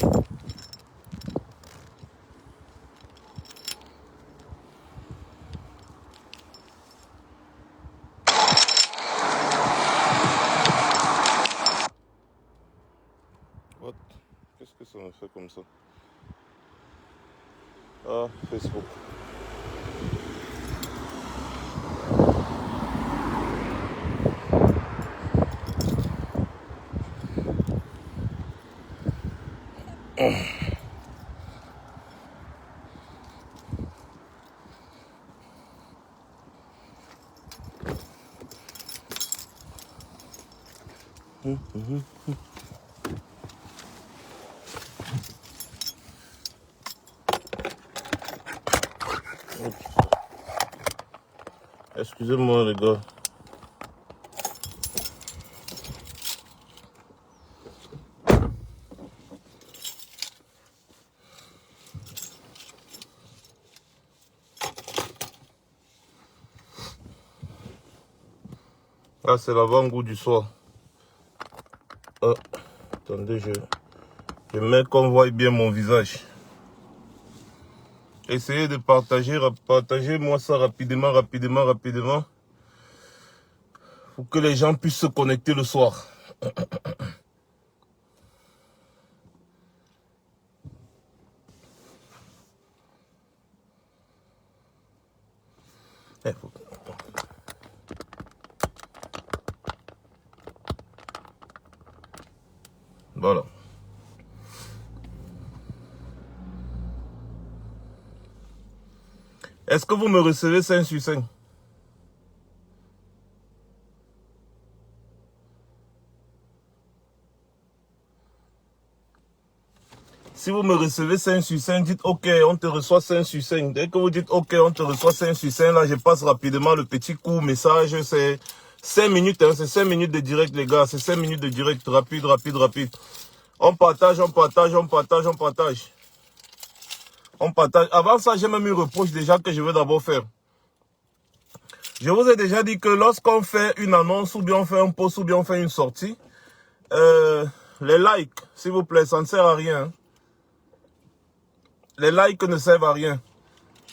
What? Qu'est-ce que ça me fait comme ça? Ah, Facebook. Excusez-moi les gars. Ah, c'est l'avant-goût du soir. Attendez, je mets qu'on voit bien mon visage. Essayez de partagez-moi ça rapidement. Pour que les gens puissent se connecter le soir. Voilà. Est-ce que vous me recevez 5 sur 5? Si vous me recevez 5 sur 5, dites OK, on te reçoit 5 sur 5. Dès que vous dites OK, on te reçoit 5 sur 5, là je passe rapidement le petit court message. C'est 5 minutes, hein, c'est 5 minutes de direct les gars, c'est 5 minutes de direct, rapide. On partage. Avant ça, j'ai même eu reproche déjà que je vais d'abord faire. Je vous ai déjà dit que lorsqu'on fait une annonce, ou bien on fait un post, ou bien on fait une sortie, les likes, s'il vous plaît, ça ne sert à rien. Hein. Les likes ne servent à rien.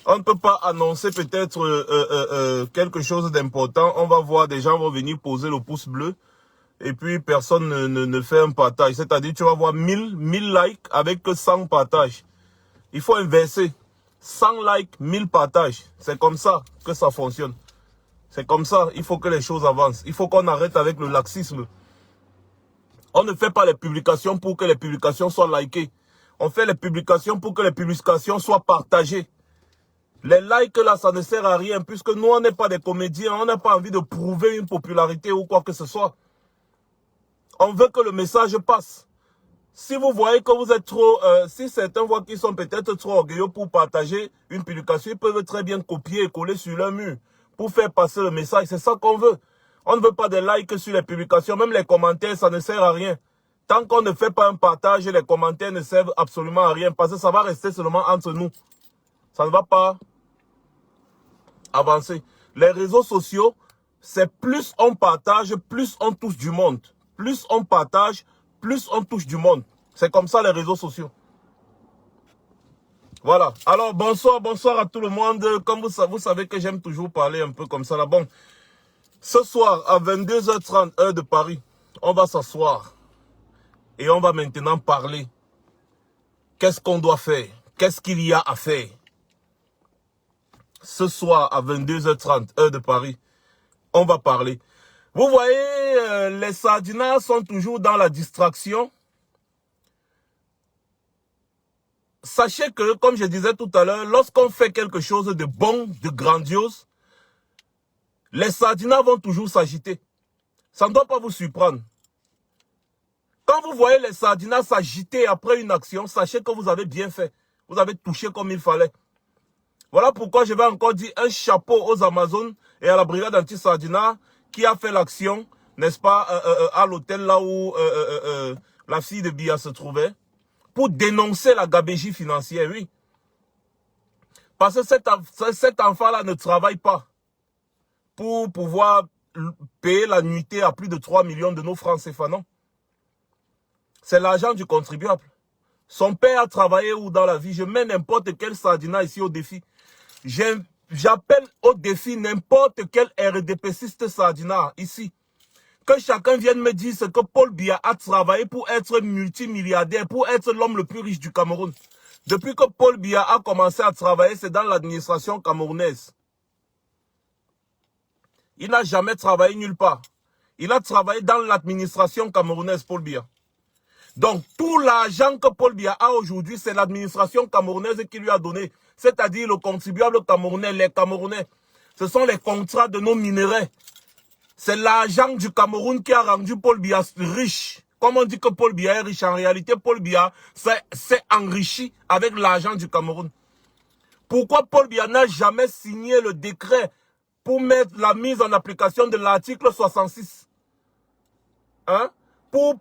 On ne peut pas annoncer peut-être quelque chose d'important. On va voir, des gens vont venir poser le pouce bleu. Et puis, personne ne fait un partage. C'est-à-dire, tu vas voir 1000 likes avec que 100 partages. Il faut inverser. 100 likes, 1000 partages. C'est comme ça que ça fonctionne. C'est comme ça. Il faut que les choses avancent. Il faut qu'on arrête avec le laxisme. On ne fait pas les publications pour que les publications soient likées. On fait les publications pour que les publications soient partagées. Les likes là, ça ne sert à rien puisque nous, on n'est pas des comédiens. On n'a pas envie de prouver une popularité ou quoi que ce soit. On veut que le message passe. Si vous voyez que vous êtes trop... si certains voient qu'ils sont peut-être trop orgueilleux pour partager une publication, ils peuvent très bien copier et coller sur leur mur pour faire passer le message. C'est ça qu'on veut. On ne veut pas de likes sur les publications. Même les commentaires, ça ne sert à rien. Tant qu'on ne fait pas un partage, les commentaires ne servent absolument à rien parce que ça va rester seulement entre nous. Ça ne va pas avancer. Les réseaux sociaux, c'est plus on partage, plus on touche du monde. Plus on partage, plus on touche du monde. C'est comme ça les réseaux sociaux. Voilà. Alors, bonsoir à tout le monde. Comme vous savez que j'aime toujours parler un peu comme ça là. Bon, ce soir à 22h30, heure de Paris, on va s'asseoir. Et on va maintenant parler. Qu'est-ce qu'on doit faire? Qu'est-ce qu'il y a à faire? Ce soir à 22h30, heure de Paris, on va parler. Vous voyez, les Sardinas sont toujours dans la distraction. Sachez que, comme je disais tout à l'heure, lorsqu'on fait quelque chose de bon, de grandiose, les Sardinas vont toujours s'agiter. Ça ne doit pas vous surprendre. Quand vous voyez les Sardinas s'agiter après une action, sachez que vous avez bien fait. Vous avez touché comme il fallait. Voilà pourquoi je vais encore dire un chapeau aux Amazones et à la brigade anti-Sardina qui a fait l'action, n'est-ce pas, à l'hôtel là où la fille de Bia se trouvait, pour dénoncer la gabegie financière, oui. Parce que cet enfant-là ne travaille pas pour pouvoir payer la nuitée à plus de 3 millions de nos francs CFA, non. C'est l'argent du contribuable. Son père a travaillé où dans la vie? Je mets n'importe quel sardinat ici au défi. J'appelle au défi n'importe quel RDPciste sardinat ici. Que chacun vienne me dire ce que Paul Biya a travaillé pour être multimilliardaire, pour être l'homme le plus riche du Cameroun. Depuis que Paul Biya a commencé à travailler, c'est dans l'administration camerounaise. Il n'a jamais travaillé nulle part. Il a travaillé dans l'administration camerounaise, Paul Biya. Donc, tout l'argent que Paul Biya a aujourd'hui, c'est l'administration camerounaise qui lui a donné. C'est-à-dire le contribuable camerounais, les Camerounais. Ce sont les contrats de nos minéraux. C'est l'argent du Cameroun qui a rendu Paul Biya riche. Comme on dit que Paul Biya est riche, en réalité, Paul Biya s'est enrichi avec l'argent du Cameroun. Pourquoi Paul Biya n'a jamais signé le décret pour mettre la mise en application de l'article 66? Hein? Pour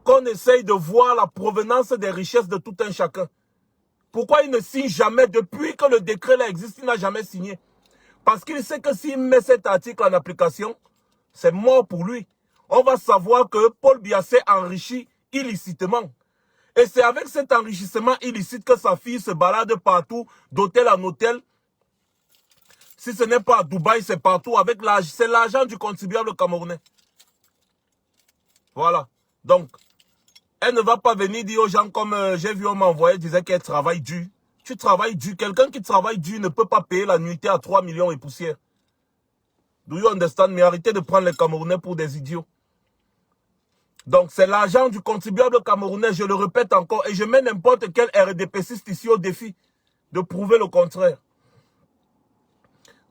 qu'on essaye de voir la provenance des richesses de tout un chacun. Pourquoi il ne signe jamais? Depuis que le décret là existe, il n'a jamais signé. Parce qu'il sait que s'il met cet article en application, c'est mort pour lui. On va savoir que Paul Biya s'est enrichi illicitement. Et c'est avec cet enrichissement illicite que sa fille se balade partout, d'hôtel en hôtel. Si ce n'est pas à Dubaï, c'est partout. C'est l'argent du contribuable camerounais. Voilà. Donc, elle ne va pas venir dire aux gens comme j'ai vu, on m'a envoyé, disait qu'elle travaille dur. Tu travailles dur. Quelqu'un qui travaille dur ne peut pas payer la nuitée à 3 millions et poussière. Do you understand? Mais arrêtez de prendre les Camerounais pour des idiots. Donc, c'est l'argent du contribuable camerounais, je le répète encore, et je mets n'importe quel RDPciste ici au défi de prouver le contraire.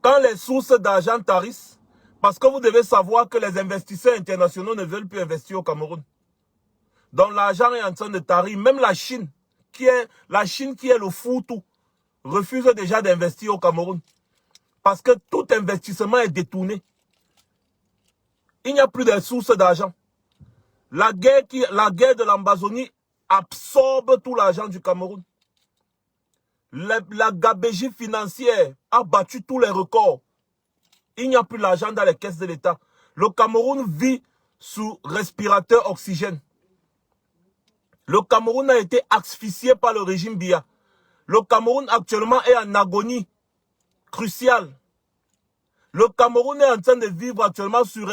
Quand les sources d'argent tarissent, parce que vous devez savoir que les investisseurs internationaux ne veulent plus investir au Cameroun. Donc, l'argent est en train de tarir. Même la Chine, qui est le fou-tout, refuse déjà d'investir au Cameroun. Parce que tout investissement est détourné. Il n'y a plus de sources d'argent. La guerre de l'Amazonie absorbe tout l'argent du Cameroun. La gabegie financière a battu tous les records. Il n'y a plus d'argent dans les caisses de l'État. Le Cameroun vit sous respirateur oxygène. Le Cameroun a été asphyxié par le régime Biya. Le Cameroun actuellement est en agonie cruciale. Le Cameroun est en train de vivre actuellement sur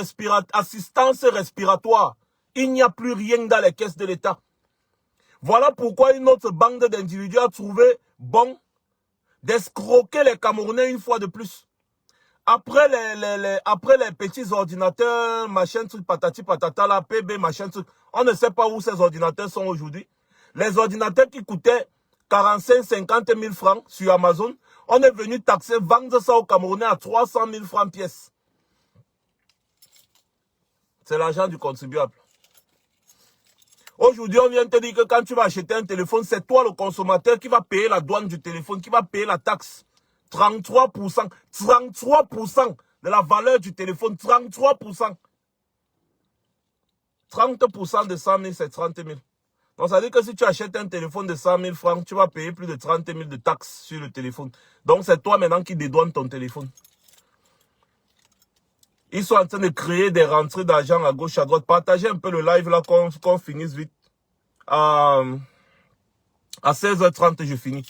assistance respiratoire. Il n'y a plus rien dans les caisses de l'État. Voilà pourquoi une autre bande d'individus a trouvé bon d'escroquer les Camerounais une fois de plus. Après les petits ordinateurs, machin truc, patati patata, la PB, machin truc, on ne sait pas où ces ordinateurs sont aujourd'hui. Les ordinateurs qui coûtaient 45-50 000 francs sur Amazon, on est venu taxer, vendre ça aux Camerounais à 300 000 francs pièce. C'est l'argent du contribuable. Aujourd'hui, on vient te dire que quand tu vas acheter un téléphone, c'est toi le consommateur qui va payer la douane du téléphone, qui va payer la taxe. 33%. 33% de la valeur du téléphone. 33%. 30% de 100 000, c'est 30 000. Donc, ça veut dire que si tu achètes un téléphone de 100 000 francs, tu vas payer plus de 30 000 de taxes sur le téléphone. Donc, c'est toi maintenant qui dédouanes ton téléphone. Ils sont en train de créer des rentrées d'argent à gauche, à droite. Partagez un peu le live là, qu'on finisse vite. À 16h30, je finis.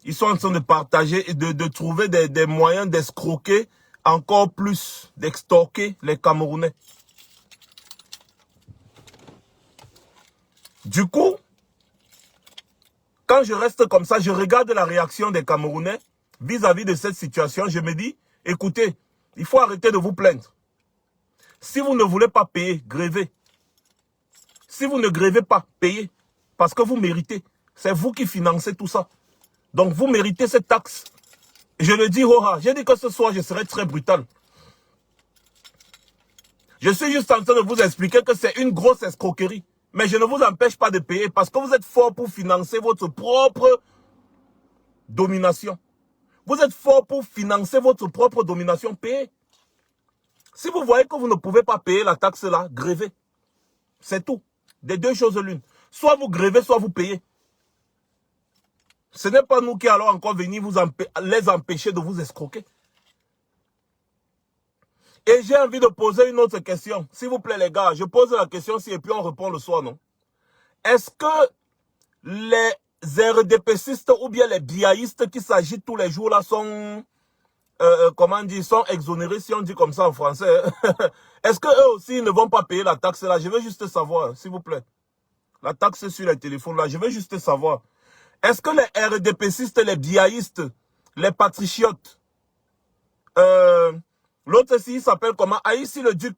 Ils sont en train de partager et de trouver des moyens d'escroquer encore plus, d'extorquer les Camerounais. Du coup, quand je reste comme ça, je regarde la réaction des Camerounais vis-à-vis de cette situation. Je me dis, écoutez, il faut arrêter de vous plaindre. Si vous ne voulez pas payer, grévez. Si vous ne grévez pas, payez. Parce que vous méritez. C'est vous qui financez tout ça. Donc vous méritez cette taxe. Je le dis, j'ai dit que ce soir, je serai très brutal. Je suis juste en train de vous expliquer que c'est une grosse escroquerie. Mais je ne vous empêche pas de payer parce que vous êtes fort pour financer votre propre domination. Vous êtes fort pour financer votre propre domination. Payez. Si vous voyez que vous ne pouvez pas payer la taxe là, grévez. C'est tout. Des deux choses l'une. Soit vous grévez, soit vous payez. Ce n'est pas nous qui allons encore venir les empêcher de vous escroquer. Et j'ai envie de poser une autre question. S'il vous plaît les gars, je pose la question et puis on répond le soir, non? Est-ce que les RDPcistes ou bien les biaïstes qui s'agitent tous les jours là sont, comment dire, sont exonérés, si on dit comme ça en français. Est-ce qu'eux aussi ne vont pas payer la taxe là? Je veux juste savoir, s'il vous plaît. La taxe sur les téléphones là, je veux juste savoir. Est-ce que les RDPcistes, les biaïstes, les patriotes, l'autre ici, il s'appelle comment? Aïssi le Duc,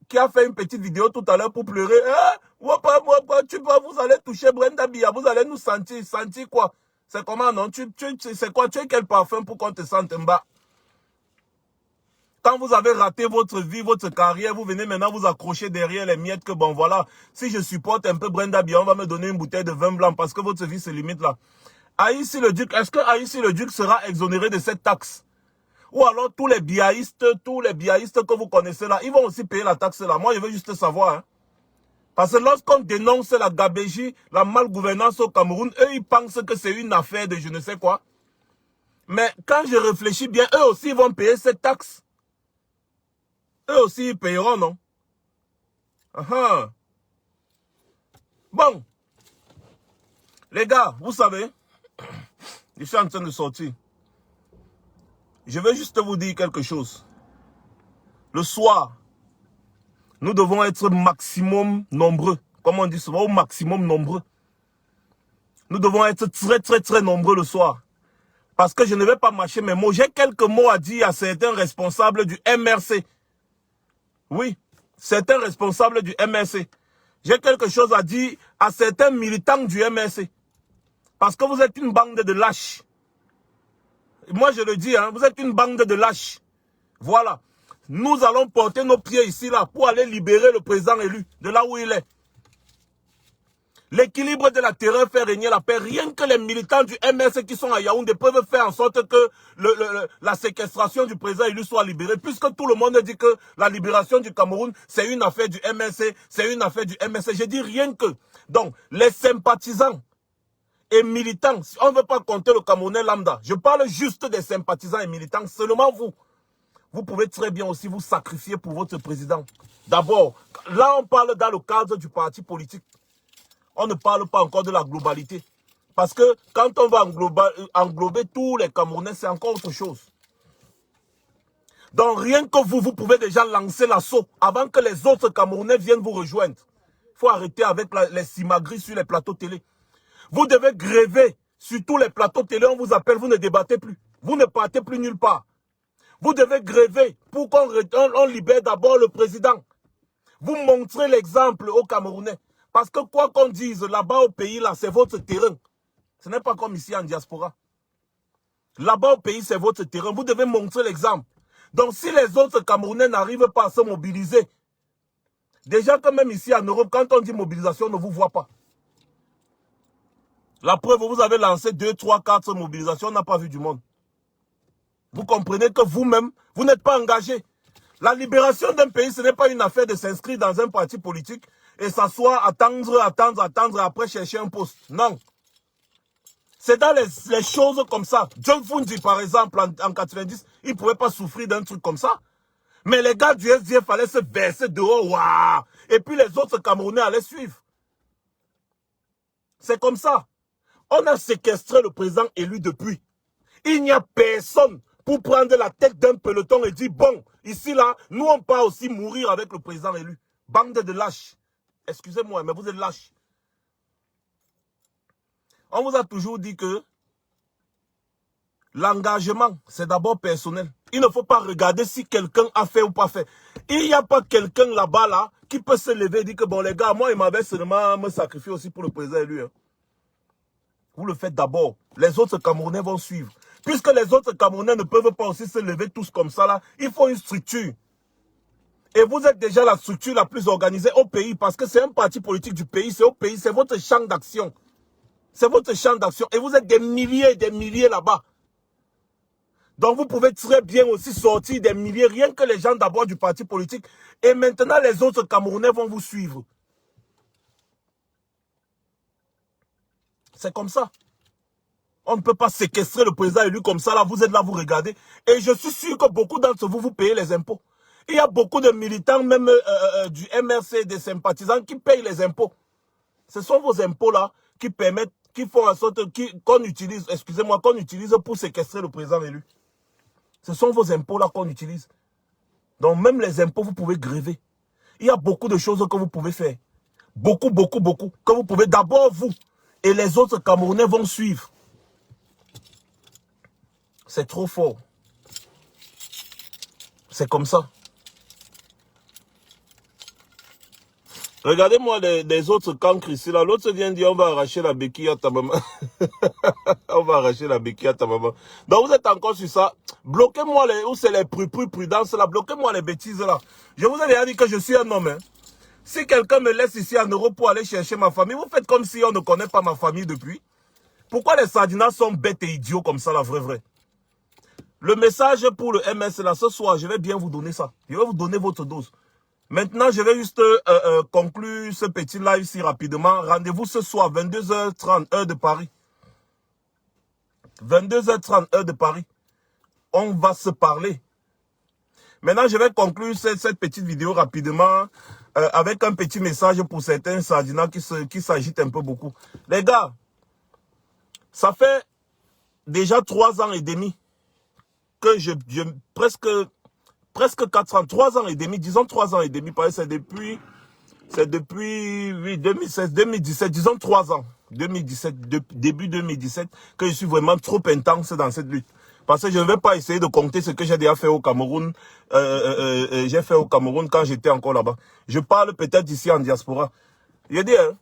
qui a fait une petite vidéo tout à l'heure pour pleurer. Hein? Vous allez toucher Brenda Bia, vous allez nous sentir. Sentir quoi? C'est comment, non? C'est quoi? Tu es quel parfum pour qu'on te sente en bas? Quand vous avez raté votre vie, votre carrière, vous venez maintenant vous accrocher derrière les miettes que bon voilà, si je supporte un peu Brenda Bia, on va me donner une bouteille de vin blanc parce que votre vie se limite là. Aïssi le Duc, est-ce que Aïssi le Duc sera exonéré de cette taxe? Ou alors tous les biaïstes que vous connaissez là, ils vont aussi payer la taxe là. Moi je veux juste savoir. Hein. Parce que lorsqu'on dénonce la gabégie, la malgouvernance au Cameroun, eux ils pensent que c'est une affaire de je ne sais quoi. Mais quand je réfléchis bien, eux aussi vont payer cette taxe. Eux aussi, ils payeront, non? Bon. Les gars, vous savez, je suis en train de sortir. Je vais juste vous dire quelque chose. Le soir, nous devons être maximum nombreux. Comme on dit souvent, au maximum nombreux. Nous devons être très nombreux le soir. Parce que je ne vais pas mâcher mes mots. J'ai quelques mots à dire à certains responsables du MRC. Oui, certains responsables du MRC. J'ai quelque chose à dire à certains militants du MRC. Parce que vous êtes une bande de lâches. Moi je le dis, hein, vous êtes une bande de lâches. Voilà. Nous allons porter nos pieds ici là pour aller libérer le président élu de là où il est. L'équilibre de la terreur fait régner la paix. Rien que les militants du MRC qui sont à Yaoundé peuvent faire en sorte que la séquestration du président élu soit libérée. Puisque tout le monde dit que la libération du Cameroun, c'est une affaire du MRC, c'est une affaire du MRC. Je dis rien que. Donc, les sympathisants et militants, on ne veut pas compter le Camerounais lambda. Je parle juste des sympathisants et militants, seulement vous. Vous pouvez très bien aussi vous sacrifier pour votre président. D'abord, là on parle dans le cadre du parti politique. On ne parle pas encore de la globalité. Parce que quand on va englober tous les Camerounais, c'est encore autre chose. Donc rien que vous pouvez déjà lancer l'assaut avant que les autres Camerounais viennent vous rejoindre. Il faut arrêter avec les simagrées sur les plateaux télé. Vous devez gréver sur tous les plateaux télé, on vous appelle, vous ne débattez plus. Vous ne partez plus nulle part. Vous devez gréver pour qu'on libère d'abord le président. Vous montrez l'exemple aux Camerounais. Parce que quoi qu'on dise, là-bas au pays, là, c'est votre terrain. Ce n'est pas comme ici en diaspora. Là-bas au pays, c'est votre terrain. Vous devez montrer l'exemple. Donc si les autres Camerounais n'arrivent pas à se mobiliser, déjà que même ici en Europe, quand on dit mobilisation, on ne vous voit pas. La preuve, vous avez lancé 2, 3, 4 mobilisations, on n'a pas vu du monde. Vous comprenez que vous-même, vous n'êtes pas engagé. La libération d'un pays, ce n'est pas une affaire de s'inscrire dans un parti politique et s'asseoir, attendre et après chercher un poste. Non. C'est dans les choses comme ça. John Fundi, par exemple, en 90, il ne pouvait pas souffrir d'un truc comme ça. Mais les gars du SDF allaient se verser dehors. Waouh. Et puis les autres Camerounais allaient suivre. C'est comme ça. On a séquestré le président élu depuis. Il n'y a personne pour prendre la tête d'un peloton et dire, bon, ici, là, nous, on peut aussi mourir avec le président élu. Bande de lâches. Excusez-moi, mais vous êtes lâches. On vous a toujours dit que l'engagement, c'est d'abord personnel. Il ne faut pas regarder si quelqu'un a fait ou pas fait. Il n'y a pas quelqu'un là-bas, là, qui peut se lever et dire que, bon, les gars, moi, il m'avait seulement me sacrifier aussi pour le président élu. Hein. Vous le faites d'abord. Les autres Camerounais vont suivre. Puisque les autres Camerounais ne peuvent pas aussi se lever tous comme ça, là, il faut une structure. Et vous êtes déjà la structure la plus organisée au pays parce que c'est un parti politique du pays, c'est au pays, c'est votre champ d'action. C'est votre champ d'action. Et vous êtes des milliers là-bas. Donc vous pouvez très bien aussi sortir des milliers, rien que les gens d'abord du parti politique. Et maintenant, les autres Camerounais vont vous suivre. C'est comme ça. On ne peut pas séquestrer le président élu comme ça. Là, vous êtes là, vous regardez. Et je suis sûr que beaucoup d'entre vous, vous payez les impôts. Il y a beaucoup de militants, même du MRC, des sympathisants, qui payent les impôts. Ce sont vos impôts là qui permettent qui font en sorte qu'on utilise, excusez-moi, qu'on utilise pour séquestrer le président élu. Ce sont vos impôts là qu'on utilise. Donc même les impôts, vous pouvez gréver. Il y a beaucoup de choses que vous pouvez faire. Beaucoup, beaucoup, beaucoup. Que vous pouvez, d'abord vous, et les autres Camerounais vont suivre. C'est trop fort. C'est comme ça. Regardez-moi les autres cancres ici. L'autre vient dire on va arracher la béquille à ta maman. On va arracher la béquille à ta maman. Donc vous êtes encore sur ça. Bloquez-moi où c'est les prudences là. Bloquez-moi les bêtises là. Je vous ai déjà dit que je suis un homme. Hein. Si quelqu'un me laisse ici en Europe pour aller chercher ma famille, vous faites comme si on ne connaît pas ma famille depuis. Pourquoi les sardinas sont bêtes et idiots comme ça là, vrai. Le message pour le MS là, ce soir, je vais bien vous donner ça. Je vais vous donner votre dose. Maintenant, je vais juste conclure ce petit live si rapidement. Rendez-vous ce soir, 22h30, heure de Paris. 22h30, heure de Paris. On va se parler. Maintenant, je vais conclure cette petite vidéo rapidement avec un petit message pour certains sardinas qui s'agitent un peu beaucoup. Les gars, ça fait déjà 3 ans et demi que presque 4 ans, 3 ans et demi, disons 3 ans et demi, c'est depuis oui, 2016, 2017, disons 3 ans, 2017, début 2017, que je suis vraiment trop intense dans cette lutte. Parce que je ne vais pas essayer de compter ce que j'ai déjà fait au Cameroun. J'ai fait au Cameroun quand j'étais encore là-bas. Je parle peut-être ici en diaspora. Je dis, hein,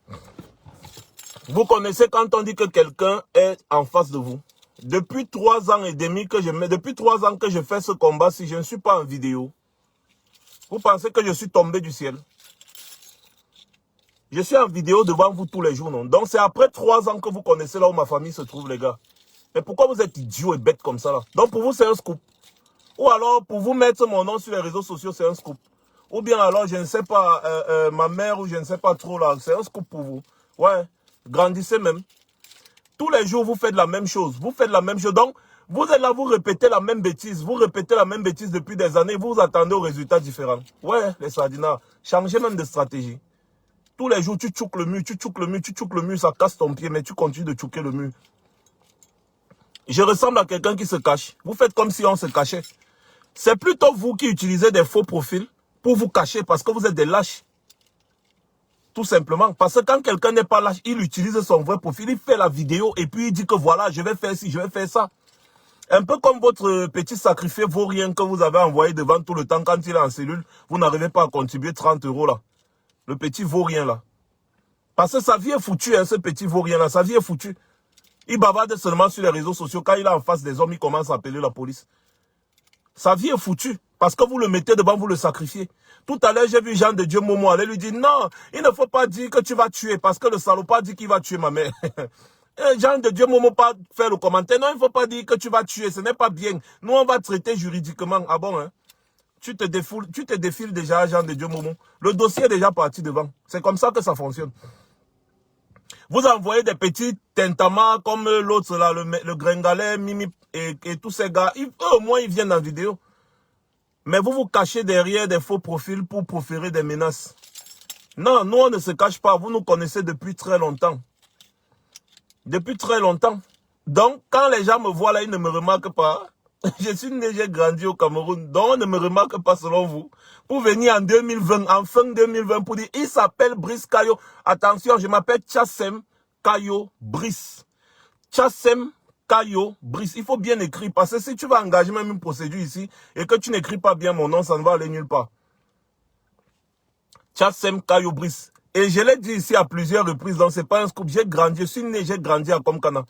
vous connaissez quand on dit que quelqu'un est en face de vous. Depuis 3 ans et demi depuis 3 ans que je fais ce combat, si je ne suis pas en vidéo, vous pensez que je suis tombé du ciel? Je suis en vidéo devant vous tous les jours, non? Donc c'est après 3 ans que vous connaissez là où ma famille se trouve, les gars. Mais pourquoi vous êtes idiots et bêtes comme ça là? Donc pour vous c'est un scoop. Ou alors pour vous mettre mon nom sur les réseaux sociaux, c'est un scoop. Ou bien alors je ne sais pas, ma mère ou je ne sais pas trop là, c'est un scoop pour vous. Ouais, grandissez même. Tous les jours, vous faites la même chose. Vous faites la même chose. Donc, vous êtes là, vous répétez la même bêtise. Vous répétez la même bêtise depuis des années. Vous attendez aux résultats différents. Ouais, les sardinas. Changez même de stratégie. Tous les jours, tu tchoukes le mur, tu tchoukes le mur, tu tchoukes le mur. Ça casse ton pied, mais tu continues de tchouker le mur. Je ressemble à quelqu'un qui se cache. Vous faites comme si on se cachait. C'est plutôt vous qui utilisez des faux profils pour vous cacher parce que vous êtes des lâches. Tout simplement. Parce que quand quelqu'un n'est pas lâche, il utilise son vrai profil, il fait la vidéo et puis il dit que voilà, je vais faire ci, je vais faire ça. Un peu comme votre petit sacrifié vaurien que vous avez envoyé devant tout le temps quand il est en cellule, vous n'arrivez pas à contribuer 30 € là. Le petit vaurien là. Parce que sa vie est foutue, hein, ce petit vaurien là, sa vie est foutue. Il bavarde seulement sur les réseaux sociaux. Quand il est en face des hommes, il commence à appeler la police. Sa vie est foutue. Parce que vous le mettez devant, vous le sacrifiez. Tout à l'heure, j'ai vu Jean de Dieu Momo aller lui dire, non, il ne faut pas dire que tu vas tuer, parce que le salopard dit qu'il va tuer ma mère. Jean de Dieu Momo pas faire le commentaire, non, il ne faut pas dire que tu vas tuer, ce n'est pas bien. Nous, on va traiter juridiquement. Ah bon, hein? Tu te défiles déjà, Jean de Dieu Momo. Le dossier est déjà parti devant. C'est comme ça que ça fonctionne. Vous envoyez des petits tintamas comme l'autre là, le Gringalet, Mimi et tous ces gars. Eux, au moins, ils viennent en vidéo. Mais vous vous cachez derrière des faux profils pour proférer des menaces. Non, nous, on ne se cache pas. Vous nous connaissez depuis très longtemps. Depuis très longtemps. Donc, quand les gens me voient là, ils ne me remarquent pas. Je suis né, j'ai grandi au Cameroun. Donc, on ne me remarque pas selon vous. Pour venir en 2020, en fin 2020, pour dire, il s'appelle Brice Kayo. Attention, je m'appelle Tchassem Kayo Brice. Tchassem Kayo Brice. Il faut bien écrire parce que si tu vas engager même une procédure ici et que tu n'écris pas bien mon nom, ça ne va aller nulle part. Tchassem Kayo Brice. Et je l'ai dit ici à plusieurs reprises, donc c'est pas un scoop. J'ai grandi, je suis né, j'ai grandi à Komkana.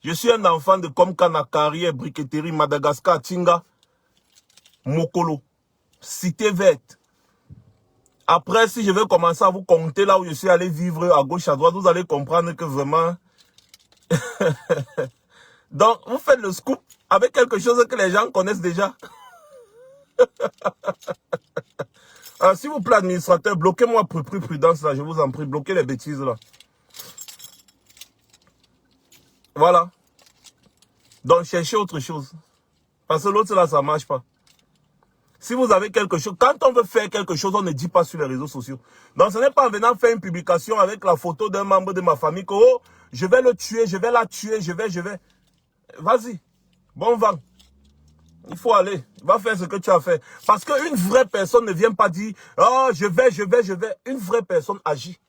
Je suis un enfant de Komkana, Carrière, Briqueterie, Madagascar, Tinga, Mokolo, Cité Verte. Après, si je vais commencer à vous compter là où je suis allé vivre à gauche, à droite, vous allez comprendre que vraiment... Donc, vous faites le scoop avec quelque chose que les gens connaissent déjà. S'il vous plaît, administrateur, bloquez-moi prudence là, je vous en prie, bloquez les bêtises là. Voilà. Donc, cherchez autre chose. Parce que l'autre là, ça ne marche pas. Si vous avez quelque chose, quand on veut faire quelque chose, on ne dit pas sur les réseaux sociaux. Donc ce n'est pas en venant faire une publication avec la photo d'un membre de ma famille que, oh, je vais le tuer, je vais la tuer, je vais. Vas-y, bon vent. Il faut aller, va faire ce que tu as fait. Parce qu'une vraie personne ne vient pas dire, oh, je vais. Une vraie personne agit.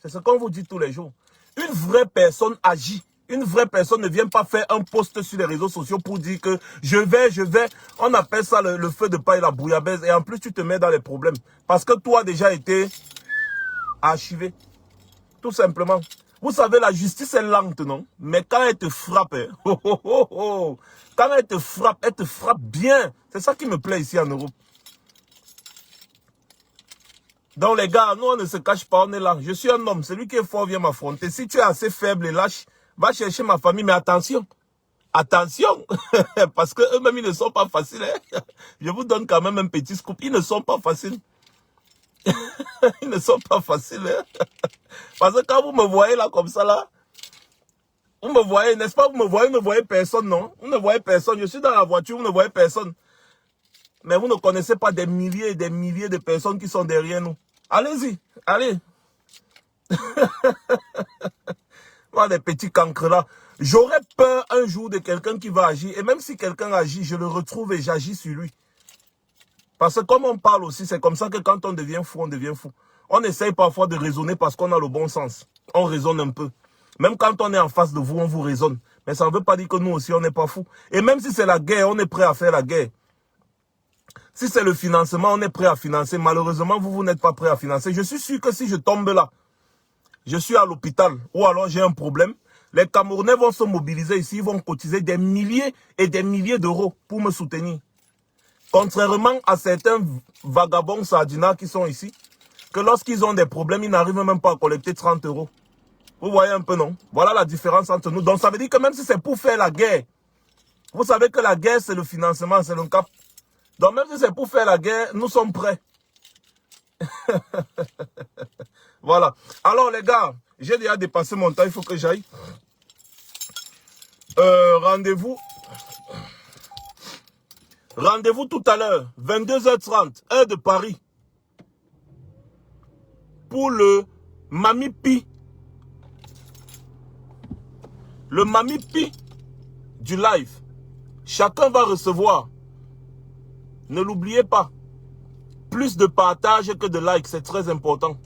C'est ce qu'on vous dit tous les jours. Une vraie personne agit. Une vraie personne ne vient pas faire un post sur les réseaux sociaux pour dire que je vais. On appelle ça le feu de paille, la bouillabaisse. Et en plus, tu te mets dans les problèmes. Parce que toi, déjà été archivé. Tout simplement. Vous savez, la justice est lente, non? Mais quand elle te frappe, quand elle te frappe bien. C'est ça qui me plaît ici en Europe. Donc les gars, nous on ne se cache pas, on est là. Je suis un homme, celui qui est fort vient m'affronter. Si tu es assez faible et lâche, va chercher ma famille, mais attention. Attention, parce que eux-mêmes ils ne sont pas faciles. Hein? Je vous donne quand même un petit scoop, ils ne sont pas faciles. Ils ne sont pas faciles. Hein? Parce que quand vous me voyez là comme ça là, vous me voyez, n'est-ce pas, vous ne voyez personne, non? Vous ne voyez personne, je suis dans la voiture, vous ne voyez personne. Mais vous ne connaissez pas des milliers et des milliers de personnes qui sont derrière nous. Allez-y, allez. Moi, des petits cancres là. J'aurais peur un jour de quelqu'un qui va agir. Et même si quelqu'un agit, je le retrouve et j'agis sur lui. Parce que comme on parle aussi, c'est comme ça que quand on devient fou, on devient fou. On essaye parfois de raisonner parce qu'on a le bon sens. On raisonne un peu. Même quand on est en face de vous, on vous raisonne. Mais ça ne veut pas dire que nous aussi, on n'est pas fous. Et même si c'est la guerre, on est prêt à faire la guerre. Si c'est le financement, on est prêt à financer. Malheureusement, vous n'êtes pas prêt à financer. Je suis sûr que si je tombe là, je suis à l'hôpital ou alors j'ai un problème, les Camerounais vont se mobiliser ici, ils vont cotiser des milliers et des milliers d'euros pour me soutenir. Contrairement à certains vagabonds sardinats qui sont ici, que lorsqu'ils ont des problèmes, ils n'arrivent même pas à collecter 30 euros. Vous voyez un peu, non? Voilà la différence entre nous. Donc ça veut dire que même si c'est pour faire la guerre, vous savez que la guerre, c'est le financement, c'est le cap. Donc même si c'est pour faire la guerre, nous sommes prêts. Voilà. Alors les gars, j'ai déjà dépassé mon temps, il faut que j'aille. Rendez-vous tout à l'heure, 22h30, heure de Paris. Pour le Mami Pi. Le Mami Pi du live. Chacun va recevoir. Ne l'oubliez pas. Plus de partage que de likes, c'est très important.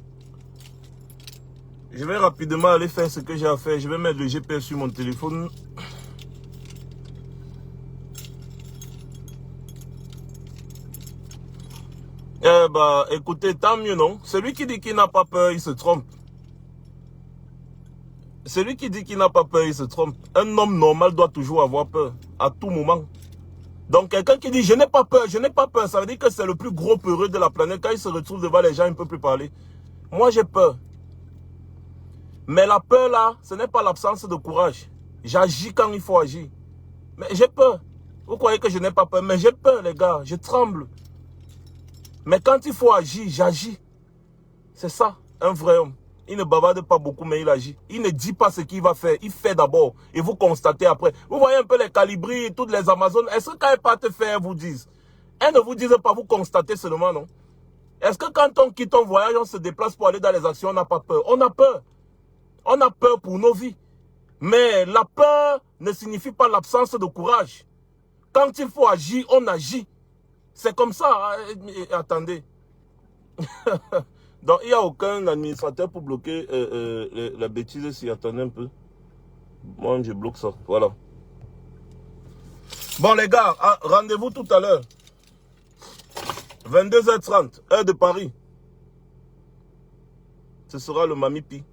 Je vais rapidement aller faire ce que j'ai à faire. Je vais mettre le GPS sur mon téléphone. Écoutez, tant mieux, non? Celui qui dit qu'il n'a pas peur, il se trompe. Celui qui dit qu'il n'a pas peur, il se trompe. Un homme normal doit toujours avoir peur, à tout moment. Donc quelqu'un qui dit je n'ai pas peur, ça veut dire que c'est le plus gros peureux de la planète. Quand il se retrouve devant les gens, il ne peut plus parler. Moi j'ai peur. Mais la peur là, ce n'est pas l'absence de courage. J'agis quand il faut agir. Mais j'ai peur. Vous croyez que je n'ai pas peur? Mais j'ai peur les gars, je tremble. Mais quand il faut agir, j'agis. C'est ça, un vrai homme. Il ne bavarde pas beaucoup, mais il agit. Il ne dit pas ce qu'il va faire. Il fait d'abord. Et vous constatez après. Vous voyez un peu les Calibris, toutes les Amazones. Est-ce que quand elles partent faire, elles vous disent? Elles ne vous disent pas, vous constatez seulement, non? Est-ce que quand on quitte un voyage, on se déplace pour aller dans les actions, on n'a pas peur? On a peur. On a peur pour nos vies. Mais la peur ne signifie pas l'absence de courage. Quand il faut agir, on agit. C'est comme ça. Attendez. Donc, il n'y a aucun administrateur pour bloquer la bêtise ici. Attendez un peu. Moi, je bloque ça. Voilà. Bon, les gars, rendez-vous tout à l'heure. 22h30, heure de Paris. Ce sera le Mami Pi.